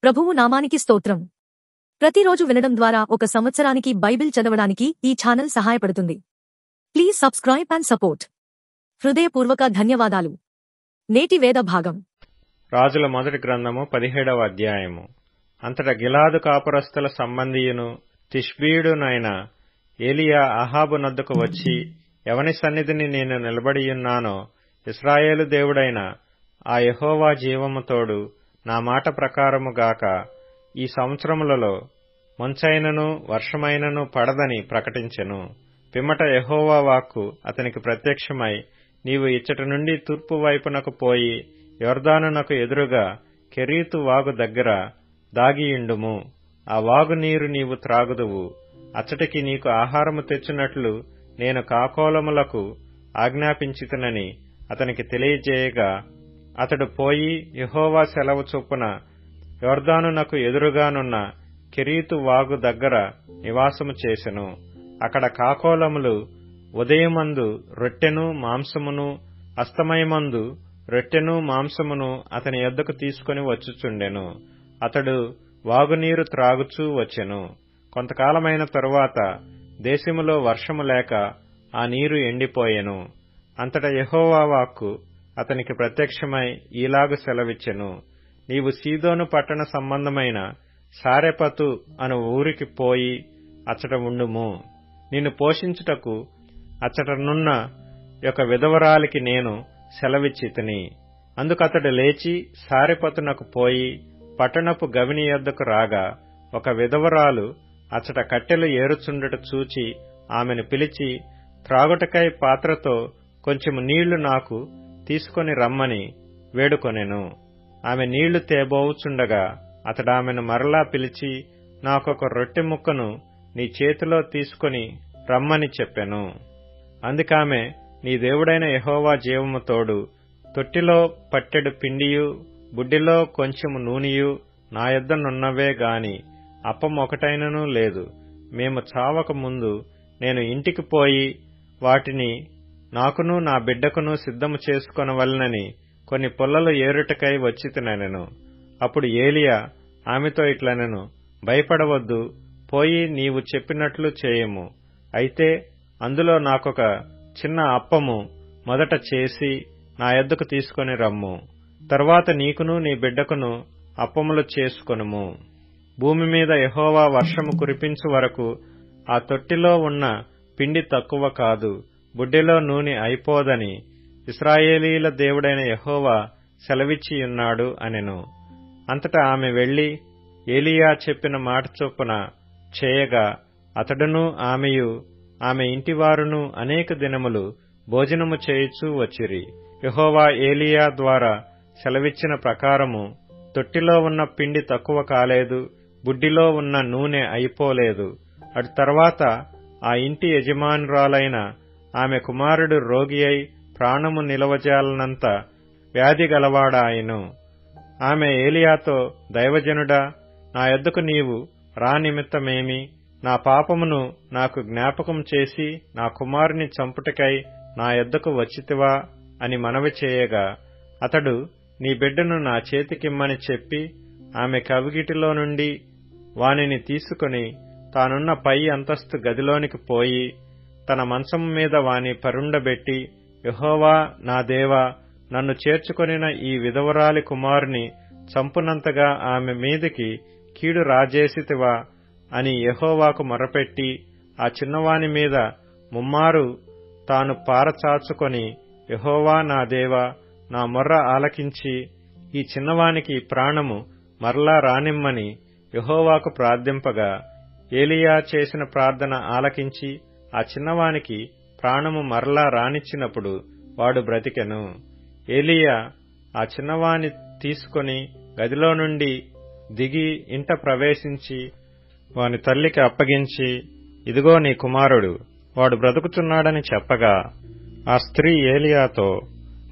ప్రభువు నామానికి స్తోత్రం. ప్రతిరోజు వినడం ద్వారా ఒక సంవత్సరానికి బైబిల్ చదవడానికి ఈ ఛానల్ సహాయపడుతుంది. Please subscribe and support. హృదయపూర్వక ధన్యవాదాలు. నేటి వేద భాగం రాజుల మొదటి గ్రంథము 17వ అధ్యాయము. అంతటా గిలాదు కాపురస్తుల సంబంధియును తిష్బీయుడునైన ఏలియా అహాబు నద్దకు వచ్చి, ఎవని సన్నిధిని నేను నిలబడియున్నానో ఇశ్రాయేలు దేవుడైన ఆ యెహోవా జీవము తోడు నా మాట ప్రకారము గాక, ఈ సంవత్సరములలో మంచైనను వర్షమైనను పడదని ప్రకటించెను. పిమ్మట యెహోవా వాక్కు అతనికి ప్రత్యక్షమై, నీవు ఇచ్చటి నుండి తూర్పు వైపునకు పోయి యొర్దానునకు ఎదురుగా కెరీతు వాగు దగ్గర దాగియుండుము. ఆ వాగు నీరు నీవు త్రాగుదువు. అచ్చటికి నీకు ఆహారము తెచ్చినట్లు నేను కాకోలములకు ఆజ్ఞాపించితినని అతనికి తెలియజేయగా, అతడు పోయి యెహోవా సెలవు చొప్పున యొర్దానునకు ఎదురుగానున్న కెరీతు వాగు దగ్గర నివాసము చేసెను. అక్కడ కాకోలములు ఉదయమందు రొట్టెను మాంసమును, అస్తమయమందు రొట్టెను మాంసమును అతని యొద్దకు తీసుకుని వచ్చుచుండెను. అతడు వాగునీరు త్రాగుచూ వచ్చెను. కొంతకాలమైన తరువాత దేశములో వర్షము లేక ఆ నీరు ఎండిపోయెను. అంతటా యెహోవా వాక్కు అతనికి ప్రత్యక్షమై ఈలాగు సెలవిచ్చెను, నీవు సీదోను పట్టణ సంబంధమైన సారెపతు అను ఊరికి పోయి అచ్చట ఉండుము. నిన్ను పోషించుటకు అచ్చటనున్న ఒక విధవరాలికి నేను సెలవిచ్చితిని. అందుకతడు లేచి సారెపతునకు పోయి పట్టణపు గవిని యొద్దకు రాగా, ఒక విధవరాలు అచ్చట కట్టెలు ఏరుచుండుట చూచి ఆమెను పిలిచి, త్రాగుటకై పాత్రతో కొంచెము నీళ్లు నాకు తీసుకొని రమ్మని వేడుకొనెను. ఆమె నీళ్లు తేబోవుచుండగా అతడామెను మరలా పిలిచి, నాకొక రొట్టె ముక్కను నీ చేతిలో తీసుకొని రమ్మని చెప్పెను. అందుకామె, నీ దేవుడైన యెహోవా జీవము తోడు, తొట్టిలో పట్టెడు పిండియు బుడ్డిలో కొంచెము నూనెయు నా యొద్దనున్నవే గాని అప్పం ఒకటైనను లేదు. మేము చావక ముందు నేను ఇంటికి పోయి వాటిని నాకును నా బిడ్డకును సిద్ధము చేసుకొనవలెనని కొన్ని పుల్లలు ఏరుటకై వచ్చితినెను. అప్పుడు ఏలియా ఆమెతో ఇట్లనెను, భయపడవద్దు, పోయి నీవు చెప్పినట్లు చేయము. అయితే అందులో నాకొక చిన్న అప్పము మొదట చేసి నా యొద్దకు తీసుకొని రమ్ము. తరువాత నీకును నీ బిడ్డకును అప్పములు చేసుకొనుము. భూమి మీద యెహోవా వర్షము కురిపించు వరకు ఆ తొట్టిలో ఉన్న పిండి తక్కువ కాదు, బుడ్డిలో నూనె అయిపోదని ఇశ్రాయేలీల దేవుడైన యెహోవా సెలవిచ్చియున్నాడు అనెను. అంతటా ఆమె వెళ్లి ఏలియా చెప్పిన మాట చొప్పున చేయగా, అతడును ఆమెయు ఆమె ఇంటివారును అనేక దినములు భోజనము చేయుచూ వచ్చిరి. యెహోవా ఏలియా ద్వారా సెలవిచ్చిన ప్రకారము తొట్టిలో ఉన్న పిండి తక్కువ కాలేదు, బుడ్డిలో ఉన్న నూనె అయిపోలేదు. అటు తర్వాత ఆ ఇంటి యజమానురాలైన ఆమె కుమారుడు రోగి అయి ప్రాణము నిలవజాలనంత వ్యాధి గలవాడాయెను. ఆమె ఏలియాతో, దైవజనుడా, నా యొద్దకు నీవు రా నిమిత్తమేమి? నా పాపమును నాకు జ్ఞాపకం చేసి నా కుమారుని చంపుటకై నా యొద్దకు వచ్చితివా అని మనవి చేయగా, అతడు, నీ బిడ్డను నా చేతికిమ్మని చెప్పి ఆమె కవిగిటిలో నుండి వానిని తీసుకుని తానున్న పై అంతస్తు గదిలోనికి పోయి తన మంచము మీద వాని పరుండబెట్టి, యెహోవా నా దేవా, నన్ను చేర్చుకొనిన ఈ విధవరాలి కుమారుని చంపునంతగా ఆమె మీదికి కీడు రాజేసితివా అని యెహోవాకు మొరపెట్టి, ఆ చిన్నవాని మీద ముమ్మారు తాను పారచాచుకొని, యెహోవా నా దేవా, నా మొర్ర ఆలకించి ఈ చిన్నవానికి ప్రాణము మరలా రానిమ్మని యెహోవాకు ప్రార్థింపగా, ఏలియా చేసిన ప్రార్థన ఆలకించి ఆ చిన్నవానికి ప్రాణము మరలా రానిచ్చినప్పుడు వాడు బ్రతికెను. ఏలియా ఆ చిన్నవాని తీసుకొని గదిలో నుండి దిగి ఇంట ప్రవేశించి వాని తల్లికి అప్పగించి, ఇదిగో నీ కుమారుడు, వాడు బ్రతుకుచున్నాడని చెప్పగా, ఆ స్త్రీ ఏలియాతో,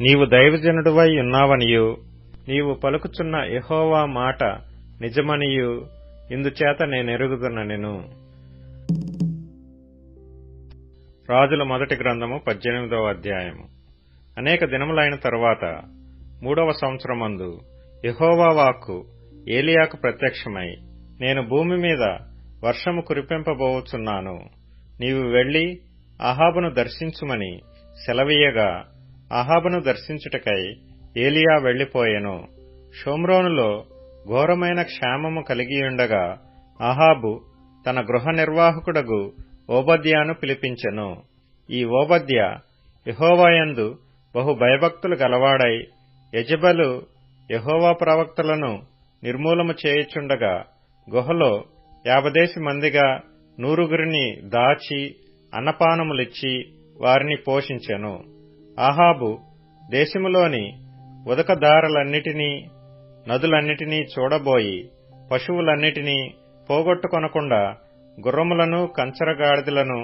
నీవు దైవజనుడివై ఉన్నావనియు నీవు పలుకుచున్న యెహోవా మాట నిజమనియు ఇందుచేత నేనెరుగుదుననెను. రాజుల మొదటి గ్రంథము 18వ అధ్యాయము. అనేక దినములైన తరువాత 3వ సంవత్సరమందు యెహోవా వాక్కు ఏలియాకు ప్రత్యక్షమై, నేను భూమి మీద వర్షము కురిపింపబోచున్నాను, నీవు వెళ్లి అహాబును దర్శించుమని సెలవీయగా అహాబును దర్శించుటకై ఏలియా వెళ్లిపోయెను. షోమ్రోనులో ఘోరమైన క్షామము కలిగియుండగా అహాబు తన గృహ నిర్వాహకుడగు ఓబద్యాను పిలిపించెను. ఈ ఓబద్య యెహోవాయందు బహు భయభక్తులు గలవాడై యెజెబెలు యెహోవా ప్రవక్తలను నిర్మూలము చేయుచుండగా గుహలో 50 మందిగా 100 దాచి అన్నపానములిచ్చి వారిని పోషించెను. అహాబు దేశములోని ఉదకదారులన్నిటినీ నదులన్నిటినీ చూడబోయి పశువులన్నిటినీ పోగొట్టుకొనకుండా గుర్రములను కంచరగాడిదలను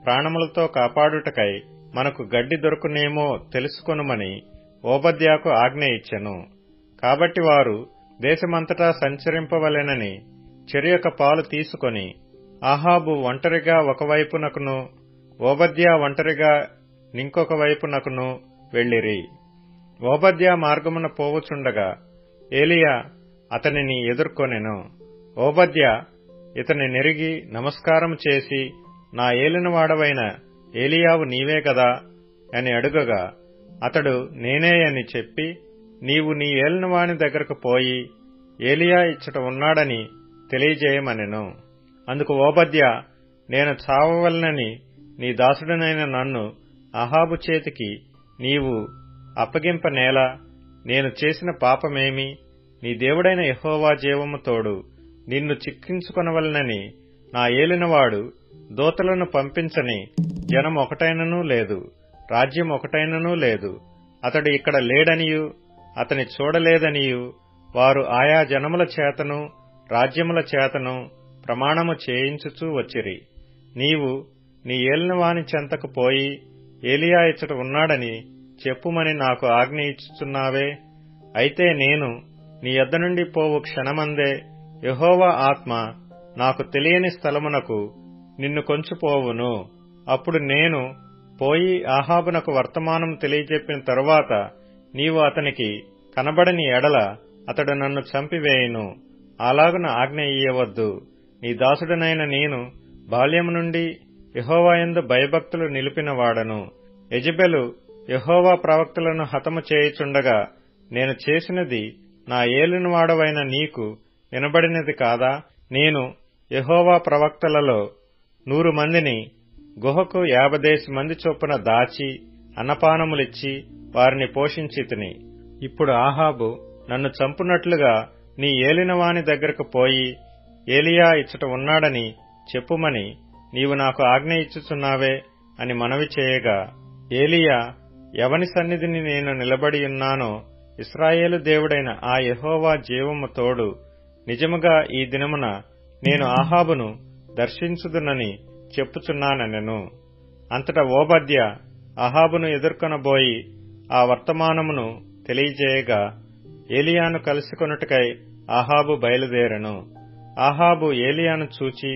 ప్రాణములతో కాపాడుటకై మనకు గడ్డి దొరుకునేమో తెలుసుకొనుమని ఓబద్యాకు ఆజ్ఞ ఇచ్చెను. కాబట్టి వారు దేశమంతటా సంచరింపవలెనని చెరియొక పాలు తీసుకొని అహాబు ఒంటరిగా ఒకవైపునకును ఓబద్యా ఒంటరిగా నింకొక వైపునకును వెళ్ళిరి. ఓబద్యా మార్గమున పోవుచుండగా ఏలియా అతనిని ఎదుర్కొనెను. ఓబద్యా ఇతని నెరిగి నమస్కారము చేసి, నా ఏలినవాడవైన ఏలియావు నీవే గదా అని అడుగగా అతడు నేనే అని చెప్పి, నీవు నీ ఏలినవాని దగ్గరకు పోయి ఏలియా ఇచ్చట ఉన్నాడని తెలియజేయమనెను. అందుకు ఓబద్యా, నేను చావవలనని నీ దాసుడనైన నన్ను అహాబు చేతికి నీవు అప్పగింపనేలా? నేను చేసిన పాపమేమి? నీ దేవుడైన యెహోవా జీవము తోడు నిన్ను చిక్కించుకొనవలనని నా ఏలినవాడు దూతలను పంపించని జనం ఒకటైననూ లేదు, రాజ్యం ఒకటైననూ లేదు. అతడు ఇక్కడ లేడనియు అతని చూడలేదనియు వారు ఆయా జనముల చేతను రాజ్యముల చేతను ప్రమాణము చేయించుచూ వచ్చిరి. నీవు నీ ఏలినవాని చెంతకు పోయి ఏలియా ఇచ్చట ఉన్నాడని చెప్పుమని నాకు ఆజ్ఞ ఇచ్చుచున్నావే. అయితే నేను నీ యొద్ద నుండి పోవు క్షణమందే యెహోవా ఆత్మ నాకు తెలియని స్థలమునకు నిన్ను కొంచుపోవును. అప్పుడు నేను పోయి అహాబునకు వర్తమానం తెలియజెప్పిన తరువాత నీవు అతనికి కనబడని ఎడల అతడు నన్ను చంపివేయును. అలాగున ఆజ్ఞ ఇయ్యవద్దు. నీ దాసుడనైన నేను బాల్యము నుండి యెహోవాయందు భయభక్తులు నిలిపినవాడను. యెజెబెలు యెహోవా ప్రవక్తలను హతము చేయుచుండగా నేను చేసినది నా ఏలినవాడవైన నీకు వినబడినది కాదా? నేను యెహోవా ప్రవక్తలలో 100 మందిని గుహకు 50 మంది చొప్పున దాచి అన్నపానములిచ్చి వారిని పోషించితిని. ఇప్పుడు అహాబు నన్ను చంపునట్లుగా నీ ఏలినవాని దగ్గరకు పోయి ఏలియా ఇచ్చట ఉన్నాడని చెప్పుమని నీవు నాకు ఆజ్ఞ ఇచ్చుచున్నావే అని మనవి చేయగా, ఏలియా, ఎవని సన్నిధిని నేను నిలబడియున్నానో ఇశ్రాయేలు దేవుడైన ఆ యెహోవా జీవము తోడు నిజముగా ఈ దినమున నేను అహాబును దర్శించుదునని చెప్పుచున్నానెను. అంతటా ఓబద్య అహాబును ఎదుర్కొనబోయి ఆ వర్తమానమును తెలియజేయగా ఏలియాను కలుసుకొనుటకై అహాబు బయలుదేరెను. అహాబు ఏలియాను చూచి,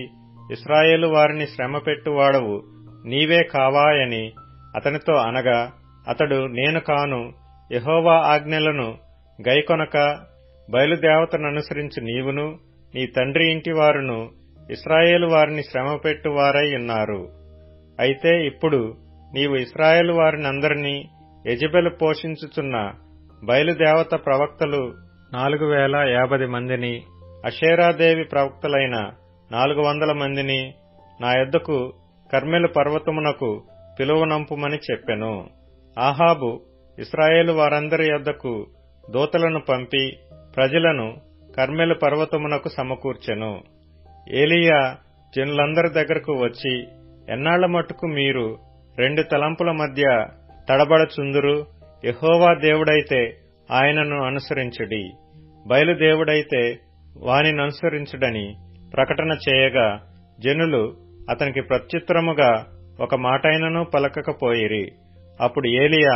ఇశ్రాయేలు వారిని శ్రమపెట్టువాడవు నీవే కావాయని అతనితో అనగా, అతడు నేను కాను, యెహోవా ఆజ్ఞలను గైకొనక బయలుదేవతననుసరించి నీవును నీ తండ్రి ఇంటివారును ఇశ్రాయేలు వారిని శ్రమపెట్టువారై ఉన్నారు. అయితే ఇప్పుడు నీవు ఇశ్రాయేలు వారినందరినీ యెజెబెలు పోషించుచున్న బయలుదేవత ప్రవక్తలు 4050 మందిని, అషేరాదేవి ప్రవక్తలైన 400 మందిని నా యొద్దకు కర్మెలు పర్వతమునకు పిలువనంపుమని చెప్పెను. అహాబు ఇశ్రాయేలు వారందరి యొద్దకు దూతలను పంపి ప్రజలను కర్మెలు పర్వతమునకు సమకూర్చెను. ఏలియా జనులందరి దగ్గరకు వచ్చి, ఎన్నాళ్ల మట్టుకు మీరు 2 తలంపుల మధ్య తడబడచుందురు? యెహోవా దేవుడైతే ఆయనను అనుసరించుడి, బయలుదేవుడైతే వానిననుసరించుడని ప్రకటన చేయగా జనులు అతనికి ప్రత్యుత్తరముగా ఒక మాటైనను పలకకపోయిరి. అప్పుడు ఏలియా,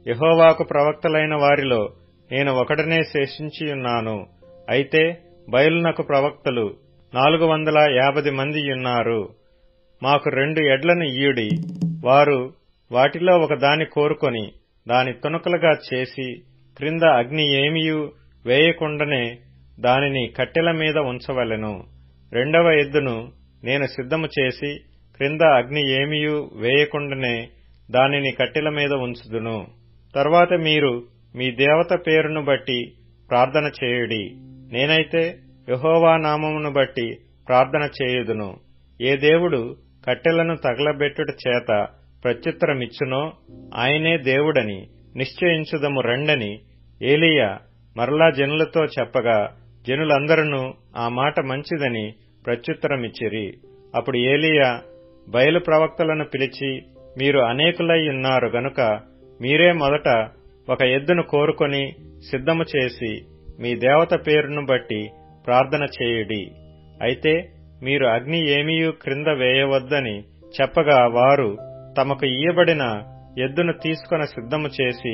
యెహోవాకు ప్రవక్తలైన వారిలో నేను ఒకడనే శేషించియున్నాను. అయితే బయలునకు ప్రవక్తలు 450 మందియున్నారు. మాకు 2 ఎడ్లను ఇయ్యుడి. వారు వాటిలో ఒకదాని కోరుకొని దాని తునకలుగా చేసి క్రింద అగ్ని ఏమియూ వేయకుండానే దానిని కట్టెల మీద ఉంచవలెను. రెండవ ఎద్దును నేను సిద్ధము చేసి క్రింద అగ్ని ఏమియూ వేయకుండానే దానిని కట్టెల మీద ఉంచుదును. తరువాత మీరు మీ దేవత పేరును బట్టి ప్రార్థన చేయుడి. నేనైతే యెహోవా నామమును బట్టి ప్రార్థన చేయుదును. ఏ దేవుడు కట్టెలను తగలబెట్టుట చేత ప్రత్యుత్తరమిచ్చునో ఆయనే దేవుడని నిశ్చయించుదము రండని ఏలీయా మరలా జనులతో చెప్పగా జనులందరూ ఆ మాట మంచిదని ప్రత్యుత్తరమిచ్చిరి. అప్పుడు ఏలీయా బయలు ప్రవక్తలను పిలిచి, మీరు అనేకులై ఉన్నారు గనుక మీరే మొదట ఒక ఎద్దును కోరుకొని సిద్ధము చేసి మీ దేవత పేరును బట్టి ప్రార్థన చేయుడి. అయితే మీరు అగ్ని ఏమీయూ క్రింద వేయవద్దని చెప్పగా వారు తమకు ఇయ్యబడిన ఎద్దును తీసుకొని సిద్ధము చేసి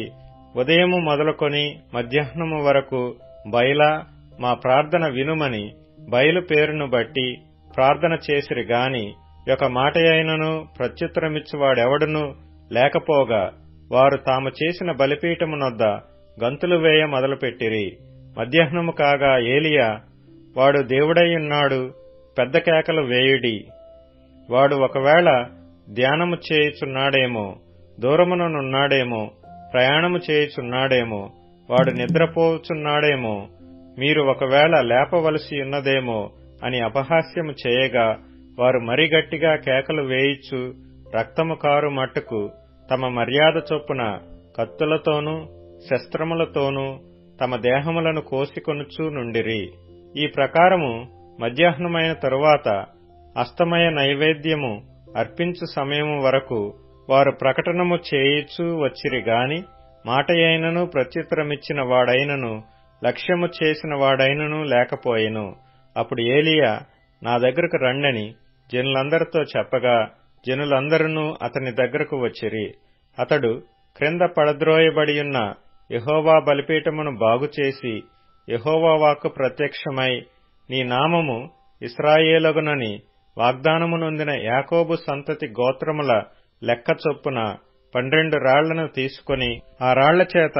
ఉదయము మొదలుకొని మధ్యాహ్నము వరకు బయలా మా ప్రార్థన వినుమని బయలు పేరును బట్టి ప్రార్థన చేసిరి గాని ఒక మాటయైనను ప్రత్యుత్తరమిచ్చువాడెవడునూ లేకపోగా వారు తాము చేసిన బలిపీఠమునొద్ద గంతులు వేయ మొదలుపెట్టిరి. మధ్యాహ్నము కాగా ఏలీయా, వాడు దేవుడైయున్నాడు, పెద్ద కేకలు వేయుడి. వాడు ఒకవేళ ధ్యానము చేయుచున్నాడేమో, దూరముననున్నాడేమో, ప్రయాణము చేయుచున్నాడేమో, వాడు నిద్రపోచున్నాడేమో, మీరు ఒకవేళ లేపవలసి ఉన్నదేమో అని అపహాస్యము చేయగా వారు మరి గట్టిగా కేకలు వేయిచు రక్తము కారు మట్టుకు తమ మర్యాద చొప్పున కత్తులతోనూ శస్త్రములతోనూ తమ దేహములను కోసికొనుచూ నుండిరి. ఈ ప్రకారము మధ్యాహ్నమైన తరువాత అస్తమయ నైవేద్యము అర్పించు సమయము వరకు వారు ప్రకటనము చేయిచూ వచ్చిరి గాని మాటయైనను ప్రత్యుత్తరమిచ్చిన వాడైనను లక్ష్యము చేసిన వాడైనను లేకపోయెను. అప్పుడు ఏలీయా నా దగ్గరకు రండని జనులందరితో చెప్పగా జనులందరూ అతని దగ్గరకు వచ్చిరి. అతడు క్రింద పడద్రోయబడియున్న యెహోవా బలిపీఠమును బాగుచేసి యెహోవా వాక్కు ప్రత్యక్షమై, నీ నామము ఇశ్రాయేలగునని వాగ్దానము నొందిన యాకోబు సంతతి గోత్రముల లెక్క చొప్పున 12 రాళ్లను తీసుకొని ఆ రాళ్ల చేత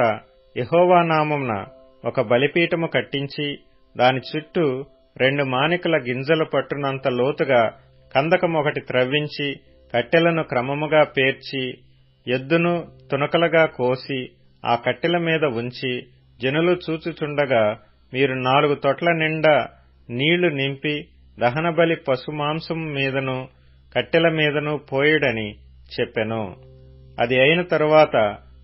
యెహోవా నామమున ఒక బలిపీఠము కట్టించి దాని చుట్టూ 2 మానికల గింజలు పట్టునంత లోతుగా కందకమొకటి త్రవ్వించి కట్టెలను క్రమముగా పేర్చి ఎద్దును తునకలుగా కోసి ఆ కట్టెల మీద ఉంచి జనులు చూచుచుండగా మీరు 4 తొట్ల నిండా నీళ్లు నింపి దహనబలి పశుమాంసము మీదను కట్టెల మీదను పోయుడని చెప్పెను. అది అయిన తరువాత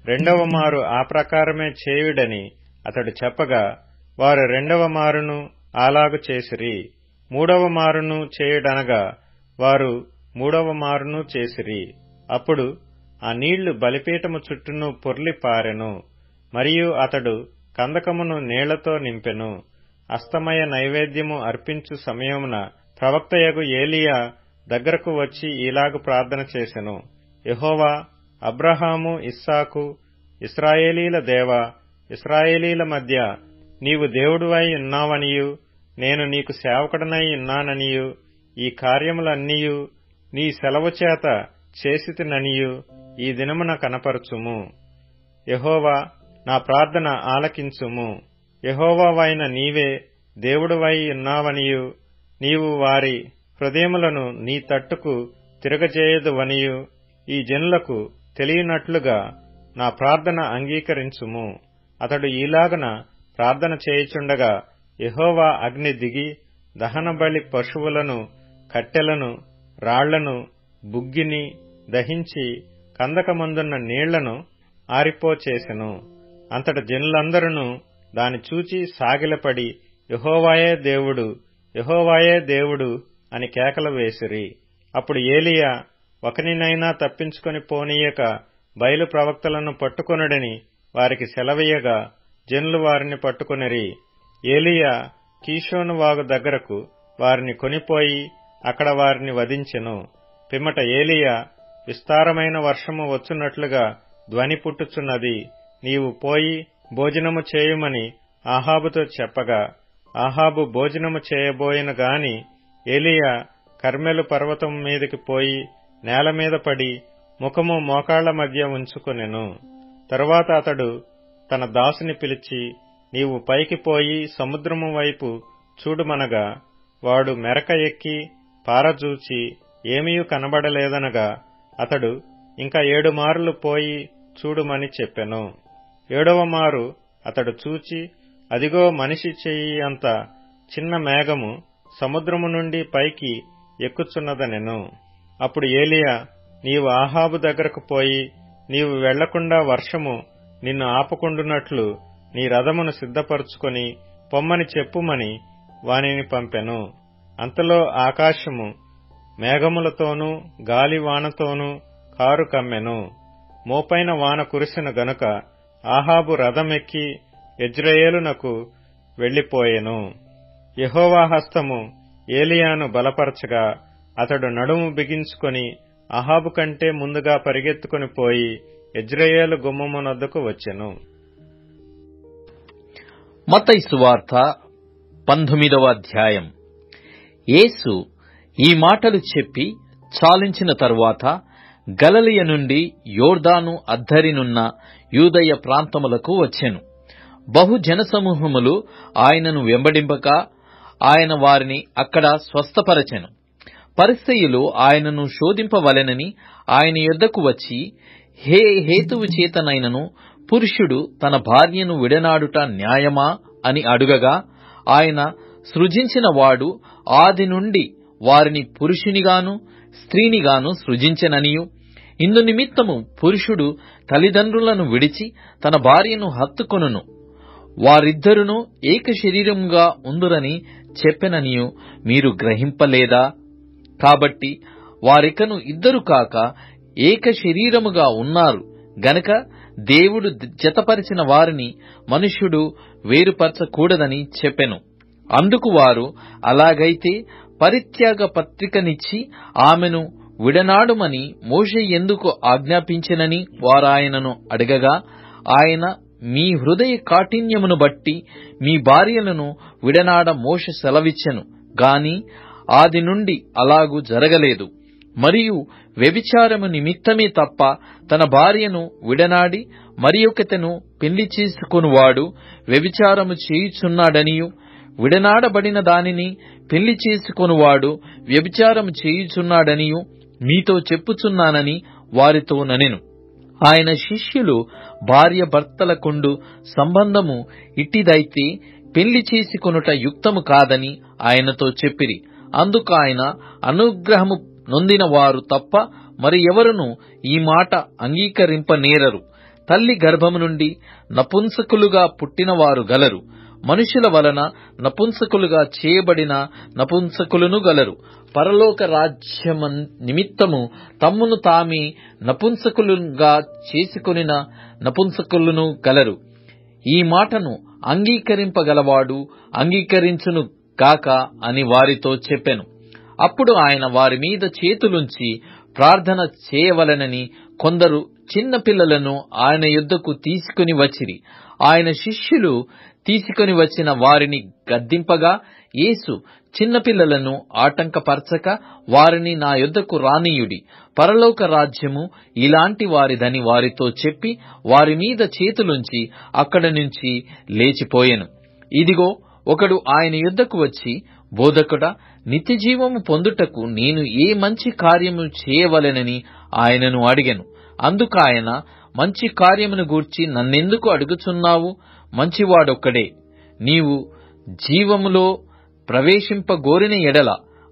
రెండవ మారు ఆ ప్రకారమే చేయుడని అతడు చెప్పగా వారు రెండవ మారును అలాగు చేసిరి. మూడవ మారును చేయుడనగా వారు మూడవ మారును చేసిరి. అప్పుడు ఆ నీళ్లు బలిపీఠము చుట్టూను పొర్లి పారెను. మరియు అతడు కందకమును నీళ్లతో నింపెను. అస్తమయ నైవేద్యము అర్పించు సమయమున ప్రవక్తయగు ఏలీయా దగ్గరకు వచ్చి ఇలాగు ప్రార్థన చేసెను. యెహోవా, అబ్రహాము, ఇస్సాకు, ఇశ్రాయేలీల దేవా, ఇశ్రాయేలీల మధ్య నీవు దేవుడువై ఉన్నావనియు నేను నీకు సేవకుడనై ఉన్నాననియు ఈ కార్యములన్నీయు నీ సెలవు చేత చేసితిననియు ఈ దినమున కనపరచుము. యెహోవా, నా ప్రార్థన ఆలకించుము. యెహోవావైన నీవే దేవుడువై ఉన్నావనియు నీవు వారి హృదయములను నీ తట్టుకు తిరగజేయదువనియు ఈ జనులకు తెలియనట్లుగా నా ప్రార్థన అంగీకరించుము. అతడు ఈలాగన ప్రార్థన చేయుచుండగా యెహోవా అగ్ని దిగి దహనబలి పశువులను, కట్టెలను, రాళ్లను, బుగ్గిని దహించి కందకమందున్న నీళ్లను ఆరిపోచేసెను. అంతట జనులందరూ దాని చూచి సాగిలపడి యెహోవాయే దేవుడు, యెహోవాయే దేవుడు అని కేకలు వేసిరి. అప్పుడు ఏలీయా ఒకనినైనా తప్పించుకొని పోనీయక బయలు ప్రవక్తలను పట్టుకొనుడని వారికి సెలవీయగా జనులు వారిని పట్టుకొనిరి. ఏలీయా కీషోను వాగు దగ్గరకు వారిని కొనిపోయి అక్కడ వారిని వధించెను. పిమ్మట ఏలీయా, విస్తారమైన వర్షము వచ్చున్నట్లుగా ధ్వని పుట్టుచున్నది, నీవు పోయి భోజనము చేయుమని ఆహాబుతో చెప్పగా ఆహాబు భోజనము చేయబోయిన గాని ఏలీయా కర్మెలు పర్వతం మీదకి పోయి నేలమీద పడి ముఖము మోకాళ్ల మధ్య ఉంచుకొనెను. తరువాత అతడు తన దాసుని పిలిచి, నీవు పైకి పోయి సముద్రము వైపు చూడుమనగా, వాడు మెరక ఎక్కి పారజూచి ఏమీయూ కనబడలేదనగా, అతడు ఇంకా 7 మార్లు పోయి చూడుమని చెప్పెను. 7వ మారు అతడు చూచి, అదిగో మనిషి చెయ్యి అంత చిన్న మేఘము సముద్రము నుండి పైకి ఎక్కుచున్నదనెను. అప్పుడు ఏలీయా, నీవు ఆహాబు దగ్గరకు పోయి, నీవు వెళ్లకుండా వర్షము నిన్ను ఆపకుండునట్లు నీ రథమును సిద్ధపరుచుకొని పొమ్మని చెప్పుమని వానిని పంపెను. అంతలో ఆకాశము మేఘములతోనూ గాలివానతోనూ కారు కమ్మెను. మోపైన వాన కురిసిన గనుక ఆహాబు రథమెక్కి యెజ్రెయేలునకు వెళ్లిపోయెను. యెహోవా హస్తము ఏలీయాను బలపరచగా, అతడు నడుము బిగించుకొని అహాబు కంటే ముందుగా పరిగెత్తుకుని పోయి యెజ్రెయేలు గుమ్మమునొద్దకు వచ్చెను. మత్తయి సువార్త 19వ అధ్యాయం. యేసు ఈ మాటలు చెప్పి చాలించిన తరువాత గలిలయ నుండి యోర్దాను అద్దరినున్న యూదయ ప్రాంతములకు వచ్చెను. బహు జనసమూహములు ఆయనను వెంబడింపక ఆయన వారిని అక్కడ స్వస్థపరచెను. పరిసయ్యులు ఆయనను శోధింపవలెనని ఆయన యొద్దకు వచ్చి, హేతువు చేతనైనను పురుషుడు తన భార్యను విడనాడుట న్యాయమా అని అడుగగా, ఆయన సృజించిన వాడు ఆది నుండి వారిని పురుషునిగాను స్త్రీనిగాను సృజించెననియు, ఇందు నిమిత్తము పురుషుడు తల్లిదండ్రులను విడిచి తన భార్యను హత్తుకొనును, వారిద్దరును ఏక శరీరముగా ఉందురని చెప్పెననియు మీరు గ్రహింపలేదా? కాబట్టి వారికను ఇద్దరు కాక ఏక శరీరముగా ఉన్నారు గనక దేవుడు జతపరిచిన వారిని మనుష్యుడు వేరుపరచకూడదని చెప్పెను. అందుకు వారు, అలాగైతే పరిత్యాగ పత్రికనిచ్చి ఆమెను విడనాడుమని మోషే ఎందుకు ఆజ్ఞాపించెనని వారాయనను అడగగా, ఆయన, మీ హృదయ కాఠిన్యమును బట్టి మీ భార్యలను విడనాడ మోషే సెలవిచ్చెను గాని ఆది నుండి అలాగు జరగలేదు. మరియు వ్యభిచారము నిమిత్తమే తప్ప తన భార్యను విడనాడి మరియొకతెను పెళ్లి చేసుకొనువాడు వ్యభిచారము చేయుచున్నాడనియు, విడనాడబడిన దానిని పెళ్లి చేసుకొనువాడు వ్యభిచారము చేయుచున్నాడనియు మీతో చెప్పుచున్నానని వారితో ననెను. ఆయన శిష్యులు భార్య భర్తలకుండు సంబంధము ఇట్టిదైతే పెళ్లి చేసుకొనుట యుక్తము కాదని ఆయనతో చెప్పిరి. అందుకు ఆయన, అనుగ్రహము నొందిన వారు తప్ప మరి ఎవరును ఈ మాట అంగీకరింపనేరరు. తల్లి గర్భము నుండి నపుంసకులుగా పుట్టినవారు గలరు, మనుషుల వలన నపుంసకులుగా చేయబడిన నపుంసకులను గలరు. పరలోక రాజ్యము నిమిత్తము తమ్మును తామే నపుంసకులుగా చేసుకొనిన నపుంసకులను గలరు. ఈ మాటను అంగీకరింపగలవాడు అంగీకరించును గాక అని వారితో చెప్పెను. అప్పుడు ఆయన వారి మీద చేతులుంచి ప్రార్థన చేయవలెనని కొందరు చిన్న పిల్లలను ఆయన యొద్దకు తీసుకుని వచ్చిరి. ఆయన శిష్యులు తీసుకుని వచ్చిన వారిని గద్దింపగా, యేసు, చిన్నపిల్లలను ఆటంకపరచక వారిని నా యొద్దకు రానీయుడి, పరలోక రాజ్యము ఇలాంటి వారిదని వారితో చెప్పి వారి మీద చేతులుంచి అక్కడి నుంచి లేచిపోయెను. ఇదిగో, ఒకడు ఆయన యొద్దకు వచ్చి, బోధకుడా, నిత్యజీవము పొందుటకు నేను ఏ మంచి కార్యము చేయవలెనని ఆయనను అడిగెను. అందుకు ఆయన, మంచి కార్యమును గూర్చి నన్నెందుకు అడుగుచున్నావు? మంచివాడొక్కడే. నీవు జీవములో ప్రవేశింపగోరిన ఎడల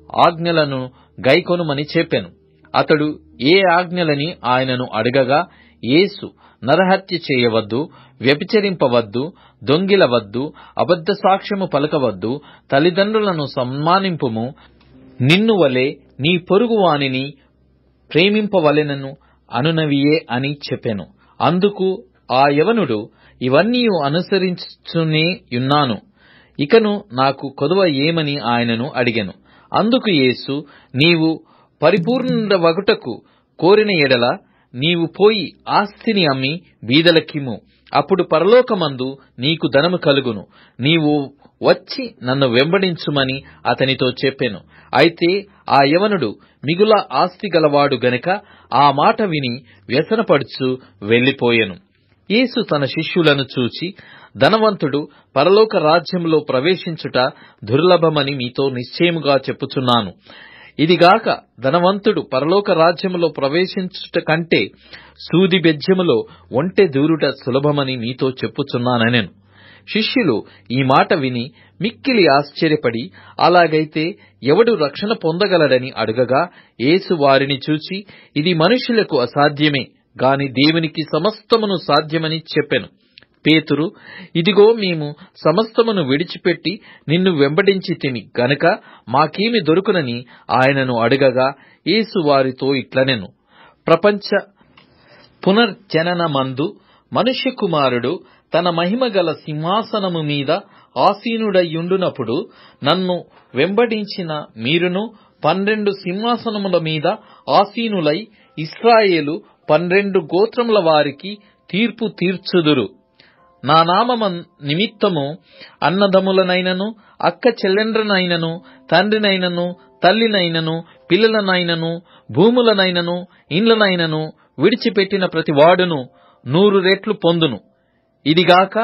ఆజ్ఞలను గైకొనుమని చెప్పెను. అతడు ఏ ఆజ్ఞలని ఆయనను అడగగా, యేసు, నరహత్య చేయవద్దు, వ్యభిచరింపవద్దు, దొంగిలవద్దు, అబద్ధ సాక్ష్యము పలకవద్దు, తల్లిదండ్రులను సన్మానింపుము, నిన్ను వలె నీ పొరుగువానిని ప్రేమింపవలెనను అనునవియే అని చెప్పెను. అందుకు ఆ యవనుడు, ఇవన్నీ అనుసరించునే యున్నాను, ఇకను నాకు కొదువ ఏమని ఆయనను అడిగెను. అందుకు యేసు, నీవు పరిపూర్ణుడవగుటకు కోరిన ఎడల నీవు పోయి ఆస్తిని అమ్మి బీదలకిమ్ము, అప్పుడు పరలోకమందు నీకు ధనము కలుగును. నీవు వచ్చి నన్ను వెంబడించుమని అతనితో చెప్పెను. అయితే ఆ యవనుడు మిగుల ఆస్తి గలవాడు గనుక ఆ మాట విని వ్యసనపడుచు వెళ్లిపోయెను. యేసు తన శిష్యులను చూచి, ధనవంతుడు పరలోక రాజ్యంలో ప్రవేశించుట దుర్లభమని మీతో నిశ్చయముగా చెప్పుచున్నాను. ఇదిగాక ధనవంతుడు పరలోక రాజ్యములో ప్రవేశించుట కంటే సూది బెజ్జములో ఒంటె దూరుట సులభమని మీతో చెప్పుచున్నానెను. శిష్యులు ఈ మాట విని మిక్కిలి ఆశ్చర్యపడి, అలాగైతే ఎవడు రక్షణ పొందగలడని అడుగగా, యేసు వారిని చూచి, ఇది మనుషులకు అసాధ్యమే గాని దేవునికి సమస్తమును సాధ్యమని చెప్పెను. పేతురు, ఇదిగో మేము సమస్తమును విడిచిపెట్టి నిన్ను వెంబడించితిమి గనుక మాకేమి దొరుకునని ఆయనను అడగగా, యేసు వారితో ఇట్లనెను, ప్రపంచ పునర్జననమందు మనుష్య కుమారుడు తన మహిమగల సింహాసనము మీద ఆసీనుడయ్యుండునప్పుడు నన్ను వెంబడించిన మీరును 12 సింహాసనముల మీద ఆసీనులై ఇశ్రాయేలు 12 గోత్రముల వారికి తీర్పు తీర్చుదురు. నా నామము నిమిత్తము అన్నదమ్ములనైనను అక్క చెల్లెండ్రనైనను తండ్రినైనను తల్లినైనను పిల్లలనైనను భూములనైనను ఇండ్లనైనను విడిచిపెట్టిన ప్రతివాడును 100 రెట్లు పొందును. ఇదిగాక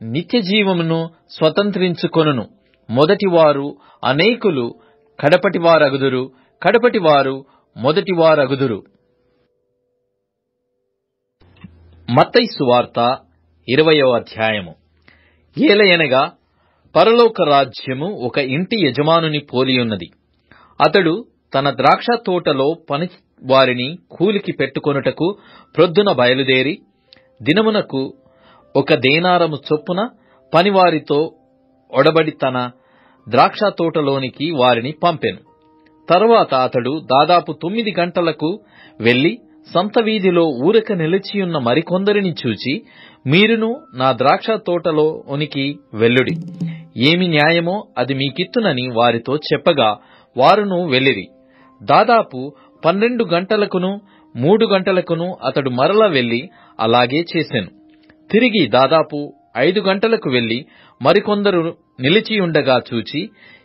నిత్య జీవమును స్వతంత్రించుకొనును. మొదటివారు అనేకులు కడపటివారగుదురు, కడపటివారు మొదటివారగుదురు. మత్తయి సువార్త 20వ అధ్యాయము. ఏలయనగా పరలోక రాజ్యము ఒక ఇంటి యజమానుని పోలియున్నది. అతడు తన ద్రాక్ష తోటలో పని వారిని కూలికి పెట్టుకొనుటకు ప్రొద్దున బయలుదేరి దినమునకు 1 దేనారము చొప్పున పనివారితో ఒడబడి తన ద్రాక్ష తోటలోనికి వారిని పంపెను. తరువాత అతడు దాదాపు 9 గంటలకు వెళ్లి సంత వీధిలో ఊరక నిలిచియున్న మరికొందరిని చూచి, మీరును నా ద్రాక్ష తోటలోనికి వెళ్ళుడి, ఏమి న్యాయమో అది మీకిత్తునని వారితో చెప్పగా వారును వెళ్ళిరి. దాదాపు 12 గంటలకును 3 గంటలకును అతడు మరల వెళ్లి అలాగే చేసెను. తిరిగి దాదాపు 5 గంటలకు వెళ్లి మరికొందరు నిలిచియుండగా చూచి,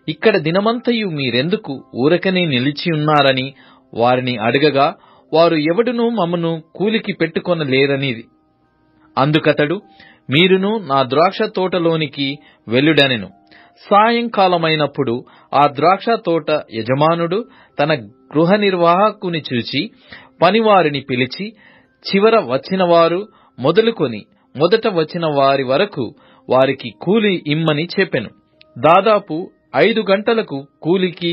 ఇక్కడ దినమంతయు మీరెందుకు ఊరకనే నిలిచియున్నారని వారిని అడగగా, వారు ఎవడునూ మమ్మను కూలికి పెట్టుకొనలేరనిది. అందుకతడు, మీరును నా ద్రాక్ష తోటలోనికి వెళ్ళుడనెను. సాయంకాలమైనప్పుడు ఆ ద్రాక్ష తోట యజమానుడు తన గృహ నిర్వాహకుని చూచి పనివారిని పిలిచి, చివర వచ్చినవారు మొదలుకొని మొదట వచ్చిన వారి వరకు వారికి కూలి ఇమ్మని చెప్పెను. దాదాపు 5 గంటలకు కూలికి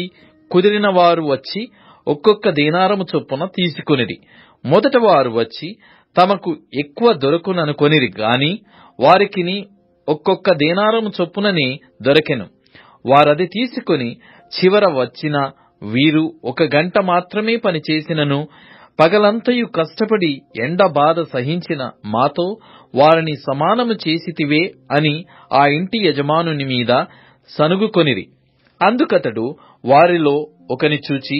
కుదిరిన వారు వచ్చి ఒక్కొక్క దేనారము చొప్పున తీసుకొనిరి. మొదట వారు వచ్చి తమకు ఎక్కువ దొరకుననుకొనిరి గాని వారికిని ఒక్కొక్క దేనారము చొప్పుననే దొరకెను. వారది తీసుకొని, చివర వచ్చిన వీరు 1 గంట మాత్రమే పనిచేసినను పగలంతయు కష్టపడి ఎండ బాధ సహించిన మాతో వారిని సమానము చేసితివే అని ఆ ఇంటి యజమానుని మీద సనుగుకొనిరి. అందుకతడు వారిలో ఒకని చూచి,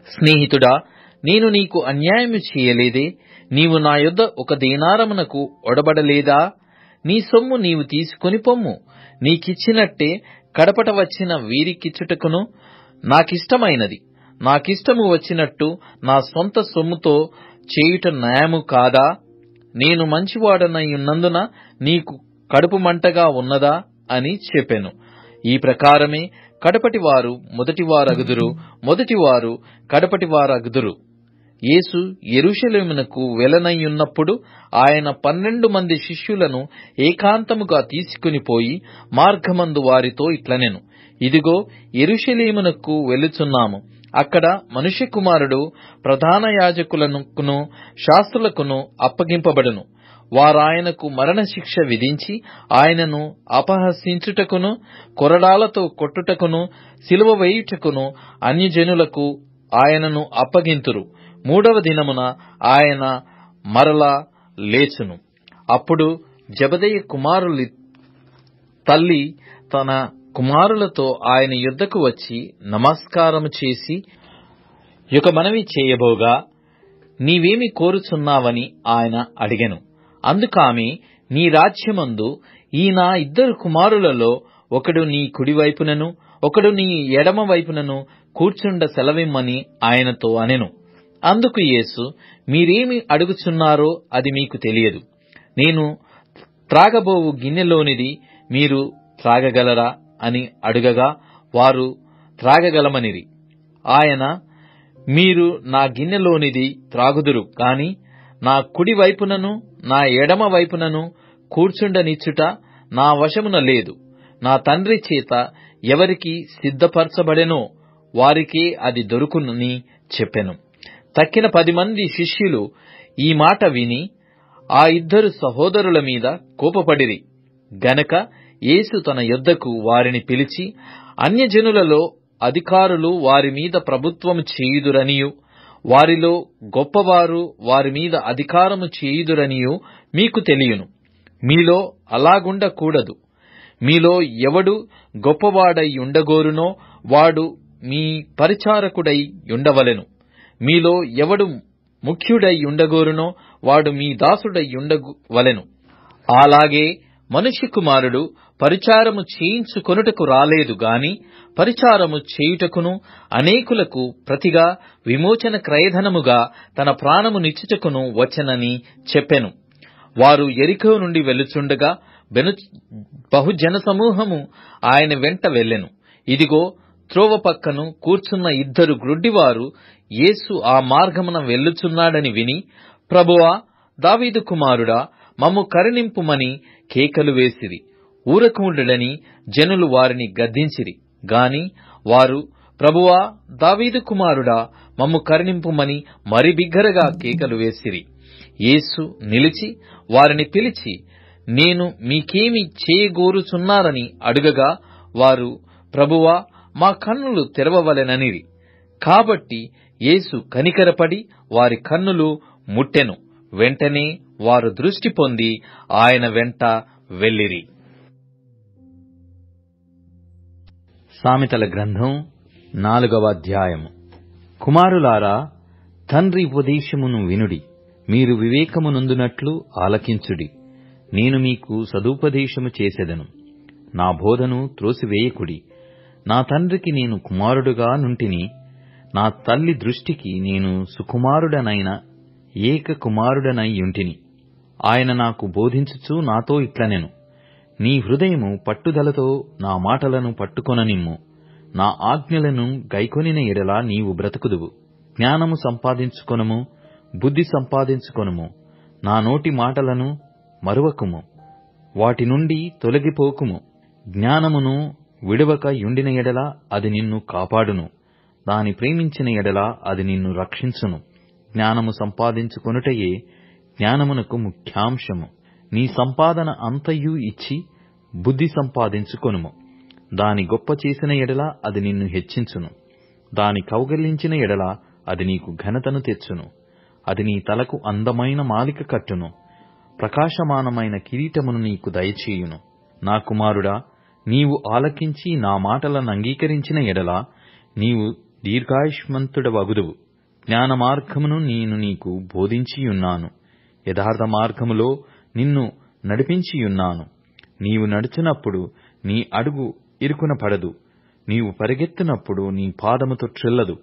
స్నేహితుడా, నేను నీకు అన్యాయము చేయలేదే? నీవు నా యొద్ద 1 దేనారమునకు ఒడబడలేదా? నీ సొమ్ము నీవు తీసుకొని పొమ్ము. నీకిచ్చినట్టే కడపట వచ్చిన వీరికిచ్చుటకును నాకిష్టమైనది. నాకిష్టము వచ్చినట్టు నా సొంత సొమ్ముతో చేయుట న్యాయము కాదా? నేను మంచివాడనయ్యున్నందున నీకు కడుపు మంటగా ఉన్నదా అని చెప్పెను. ఈ ప్రకారమే కడపటివారు మొదటివారగుదురు, మొదటివారు కడపటివారగుదురు. యేసు యెరూషలేమునకు వెళ్లనయ్యున్నప్పుడు ఆయన 12 మంది శిష్యులను ఏకాంతముగా తీసుకుని పోయి మార్గమందు వారితో ఇట్లనెను, ఇదిగో యెరూషలేమునకు వెళ్ళుచున్నాము. అక్కడ మనుష్య కుమారుడు ప్రధాన యాజకులకును శాస్త్రులకును అప్పగింపబడును. వారాయనకు మరణశిక్ష విధించి ఆయనను అపహసించుటకును కొరడాలతో కొట్టుటకును సిలువ వేయుటకును అన్యజనులకు ఆయనను అప్పగింతురు. 3వ దినమున ఆయన మరలా లేచును. అప్పుడు జెబెదయి కుమారుల తల్లి తన కుమారులతో ఆయన యొద్దకు వచ్చి నమస్కారము చేసి ఒక మనవి చేయబోగా, నీవేమి కోరుచున్నావని ఆయన అడిగెను. అందుకామె, నీ రాజ్యమందు ఈ నా 2 కుమారులలో ఒకడు నీ కుడివైపునను ఒకడు నీ ఎడమ వైపునను కూర్చుండ సెలవిమ్మని ఆయనతో అనెను. అందుకు యేసు, మీరేమి అడుగుచున్నారో అది మీకు తెలియదు. నేను త్రాగబోవు గిన్నెలోనిది మీరు త్రాగగలరా అని అడుగగా వారు త్రాగగలమనిరి. ఆయన, మీరు నా గిన్నెలోనిది త్రాగుదురు కాని నా కుడి వైపునను నా ఎడమ వైపునను కూర్చుండనిచ్చుట నా వశమున లేదు. నా తండ్రి చేత ఎవరికి సిద్ధపరచబడెనో వారికే అది దొరుకునని చెప్పెను. తక్కిన 10 మంది శిష్యులు ఈ మాట విని ఆ 2 సహోదరుల మీద కోపపడిరి గనక యేసు తన యొద్దకు వారిని పిలిచి, అన్యజనులలో అధికారులు వారి మీద ప్రభుత్వము చేయుదురనియు వారిలో గొప్పవారు వారి మీద అధికారము చేయుదురనియు మీకు తెలియను. మీలో అలాగుండకూడదు. మీలో ఎవడు గొప్పవాడై ఉండగోరునో వాడు మీ పరిచారకుడై ఉండవలెను. మీలో ఎవడు ముఖ్యుడై ఉండగోరునో వాడు మీ దాసుడై ఉండవలెను. అలాగే మనుష్య కుమారుడు పరిచారము చేయించుకొనుటకు రాలేదు గాని పరిచారము చేయుటకును అనేకులకు ప్రతిగా విమోచన క్రయధనముగా తన ప్రాణమునిచ్చుటకును వచ్చెనని చెప్పెను. వారు యెరికో నుండి వెళ్ళుచుండగా బహుజన సమూహము ఆయన వెంట వెళ్ళెను. ఇదిగో, త్రోవ పక్కను కూర్చున్న 2 గ్రుడ్డివారు యేసు ఆ మార్గమున వెళ్ళుచున్నాడని విని, ప్రభువా, దావీదు కుమారుడా, మమ్ము కరుణింపుమని కేకలు వేసిరి. ఊరకుండుడని జనులు వారిని గద్దించిరి గాని వారు, ప్రభువా, దావీదు కుమారుడా, మమ్ము కరుణింపుమని మరి బిగ్గరగా కేకలు వేసిరి. యేసు నిలిచి వారిని పిలిచి, నేను మీకేమి చేయగోరుచున్నారని అడుగగా వారు, ప్రభువా, మా కన్నులు తెరవవలెననిరి. కాబట్టి యేసు కనికరపడి వారి కన్నులు ముట్టెను. వెంటనే వారు దృష్టి పొంది ఆయన వెంట వెళ్ళిరి. సామెతల గ్రంథం 4వ అధ్యాయము. కుమారులారా, తండ్రి ఉపదేశమును వినుడి, మీరు వివేకమునందునట్లు ఆలకించుడి. నేను మీకు సదుపదేశము చేసెదను, నా బోధను త్రోసివేయకుడి. నా తండ్రికి నేను కుమారుడుగా నుంటిని, నా తల్లి దృష్టికి నేను సుకుమారుడనైన ఏక కుమారుడనైయుంటిని. ఆయన నాకు బోధించుచు నాతో ఇట్లనెను, నీ హృదయము పట్టుదలతో నా మాటలను పట్టుకొననిమ్ము. నా ఆజ్ఞలను గైకొనిన ఎడల నీవు బ్రతుకుదువు. జ్ఞానము సంపాదించుకొనుము, బుద్ధి సంపాదించుకొనుము. నా నోటి మాటలను మరువకుము, వాటి నుండి తొలగిపోకుము. జ్ఞానమును విడువక యుండిన ఎడల అది నిన్ను కాపాడును. దాని ప్రేమించిన ఎడల అది నిన్ను రక్షించును. జ్ఞానము సంపాదించుకొనుటయే జ్ఞానమునకు ముఖ్యాంశము. నీ సంపాదన అంతయు ఇచ్చి బుద్ధి సంపాదించుకొనుము. దాని గొప్ప చేసిన ఎడల అది నిన్ను హెచ్చించును. దాని కౌగలించిన ఎడల అది నీకు ఘనతను తెచ్చును. అది నీ తలకు అందమైన మాలిక కట్టును, ప్రకాశమానమైన కిరీటమును నీకు దయచేయును. నా కుమారుడా, నీవు ఆలకించి నా మాటలను అంగీకరించిన ఎడల నీవు దీర్ఘాయుష్మంతుడవగుదువు. జ్ఞాన మార్గమును నేను నీకు బోధించియున్నాను, యథార్థ మార్గములో నిన్ను నడిపించియున్నాను. నీవు నడుచునప్పుడు నీ అడుగు ఇరుకున పడదు, నీవు పరిగెత్తునప్పుడు నీ పాదము తొట్రిల్లదు.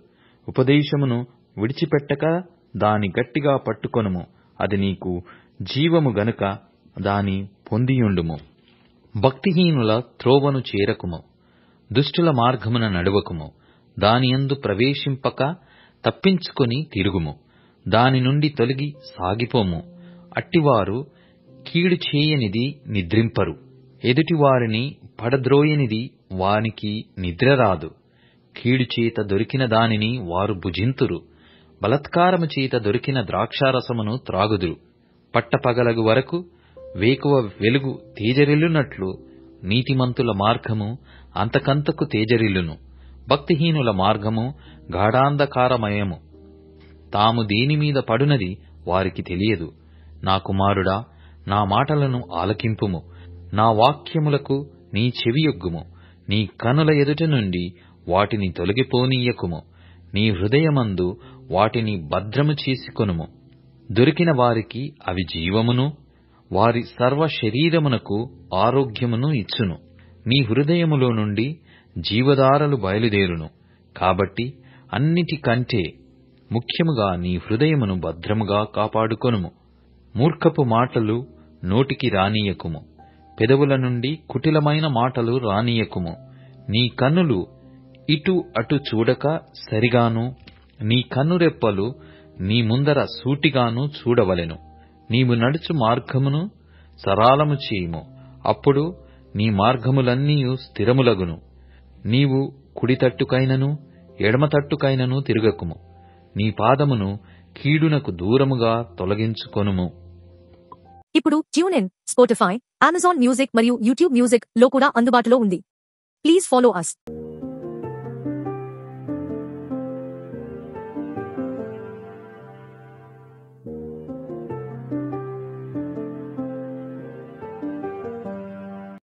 ఉపదేశమును విడిచిపెట్టక దాని గట్టిగా పట్టుకొనుము, అది నీకు జీవము గనుక దాని పొందియుండుము. భక్తిహీనుల త్రోవను చేరకుము, దుష్టుల మార్గమున నడువకుము. దానియందు ప్రవేశింపక తప్పించుకొని తిరుగుము, దాని నుండి తొలగి సాగిపోము. అట్టివారు కీడు చేయనిది నిద్రింపరు, ఎదుటివారిని పడద్రోయనిది వానికి నిద్రరాదు. కీడు చేత దొరికిన దానిని వారు భుజింతురు, బలత్కారము చేత దొరికిన ద్రాక్షారసమును త్రాగుదురు. పట్టపగలగు వరకు వేకువ వెలుగు తేజరిల్లునట్లు నీతిమంతుల మార్గము అంతకంతకు తేజరిల్లును. భక్తిహీనుల మార్గము గాఢాంధకారమయము, తాము దేనిమీద పడునది వారికి తెలియదు. నా కుమారుడా, నా మాటలను ఆలకింపుము, నా వాక్యములకు నీ చెవియొగ్గుము. నీ కనుల ఎదుట నుండి వాటిని తొలగిపోనీయకుము, నీ హృదయమందు వాటిని భద్రము చేసుకొనుము. దొరికిన వారికి అవి జీవమును, వారి సర్వ శరీరమునకు ఆరోగ్యమును ఇచ్చును. నీ హృదయములో నుండి జీవధారలు బయలుదేరును. కాబట్టి అన్నిటికంటే ముఖ్యముగా నీ హృదయమును భద్రముగా కాపాడుకొనుము. మూర్ఖపు మాటలు నోటికి రానీయకుము. పెదవుల నుండి కుటిలమైన మాటలు రానీయకుము. నీ కన్నులు ఇటు అటు చూడక సరిగాను, నీ కన్నురెప్పలు నీ ముందర సూటిగాను చూడవలెను. నీవు నడుచు మార్గమును సరాలము చేయుము, అప్పుడు నీ మార్గములన్నీయు స్థిరములగును. నీవు కుడి తట్టుకైనను ఎడమ తట్టుకైనను తిరగకుము. నీ పాదమును కీడునకు దూరముగా తొలగించుకొనుము. ఇప్పుడు tune in, Spotify, Amazon music మరియు యూట్యూబ్ మ్యూజిక్ లో కూడా అందుబాటులో ఉంది. Please follow us.